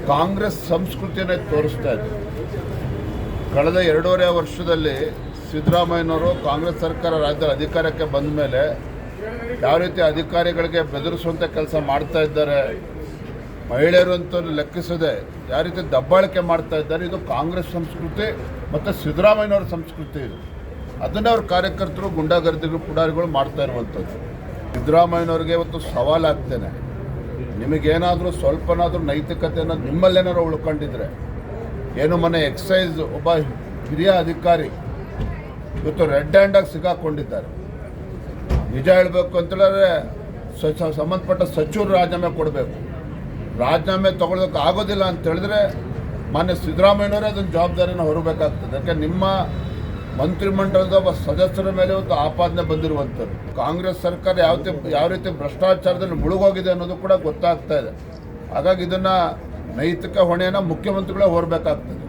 ಕಾಂಗ್ರೆಸ್ ಸಂಸ್ಕೃತಿಯನ್ನೇ ತೋರಿಸ್ತಾ ಇದೆ. ಕಳೆದ 2.5 ವರ್ಷದಲ್ಲಿ ಸಿದ್ದರಾಮಯ್ಯನವರು ಕಾಂಗ್ರೆಸ್ ಸರ್ಕಾರ ರಾಜ್ಯದ ಅಧಿಕಾರಕ್ಕೆ ಬಂದ ಮೇಲೆ ಯಾವ ರೀತಿ ಅಧಿಕಾರಿಗಳಿಗೆ ಬೆದರಿಸುವಂಥ ಕೆಲಸ ಮಾಡ್ತಾ ಇದ್ದಾರೆ, ಮಹಿಳೆಯರು ಅಂತ ಲೆಕ್ಕಿಸದೆ ಯಾವ ರೀತಿ ದಬ್ಬಾಳಿಕೆ ಮಾಡ್ತಾ ಇದ್ದಾರೆ, ಇದು ಕಾಂಗ್ರೆಸ್ ಸಂಸ್ಕೃತಿ ಮತ್ತು ಸಿದ್ದರಾಮಯ್ಯನವರ ಸಂಸ್ಕೃತಿ ಇದು. ಅದನ್ನೇ ಅವ್ರ ಕಾರ್ಯಕರ್ತರು ಗುಂಡಾಗರ್ದಿಗಳು ಪುಡಾರಿಗಳು ಮಾಡ್ತಾ ಇರುವಂಥದ್ದು. ಸಿದ್ದರಾಮಯ್ಯನವ್ರಿಗೆ ಇವತ್ತು ಸವಾಲಾಗ್ತೇನೆ, ನಿಮಗೇನಾದರೂ ಸ್ವಲ್ಪನಾದರೂ ನೈತಿಕತೆ ಅನ್ನೋದು ನಿಮ್ಮಲ್ಲೇನಾದ್ರು ಉಳ್ಕೊಂಡಿದ್ರೆ, ಏನು ಮೊನ್ನೆ ಎಕ್ಸೈಸ್ ಒಬ್ಬ ಹಿರಿಯ ಅಧಿಕಾರಿ ಇವತ್ತು ರೆಡ್ ಹ್ಯಾಂಡಾಗಿ ಸಿಗಾಕೊಂಡಿದ್ದಾರೆ. ನಿಜ ಹೇಳಬೇಕು ಅಂತೇಳಿದ್ರೆ ಸಂಬಂಧಪಟ್ಟ ಸಚಿವರು ರಾಜೀನಾಮೆ ಕೊಡಬೇಕು. ರಾಜೀನಾಮೆ ತೊಗೊಳೋದಕ್ಕೆ ಆಗೋದಿಲ್ಲ ಅಂತ ಹೇಳಿದ್ರೆ ಮಾನ್ಯ ಸಿದ್ದರಾಮಯ್ಯನವರೇ ಅದನ್ನು ಜವಾಬ್ದಾರಿನ ಹೊರಬೇಕಾಗ್ತದೆ. ಯಾಕೆ ನಿಮ್ಮ ಮಂತ್ರಿಮಂಡಲದ ಒಬ್ಬ ಸದಸ್ಯರ ಮೇಲೆ ಒಂದು ಆಪಾದನೆ ಬಂದಿರುವಂಥದ್ದು. ಕಾಂಗ್ರೆಸ್ ಸರ್ಕಾರ ಯಾವ ರೀತಿ ಭ್ರಷ್ಟಾಚಾರದಲ್ಲಿ ಮುಳುಗೋಗಿದೆ ಅನ್ನೋದು ಕೂಡ ಗೊತ್ತಾಗ್ತಾ ಇದೆ. ಹಾಗಾಗಿ ಇದನ್ನು ನೈತಿಕ ಹೊಣೆಯನ್ನು ಮುಖ್ಯಮಂತ್ರಿಗಳೇ ಹೊರಬೇಕಾಗ್ತದೆ.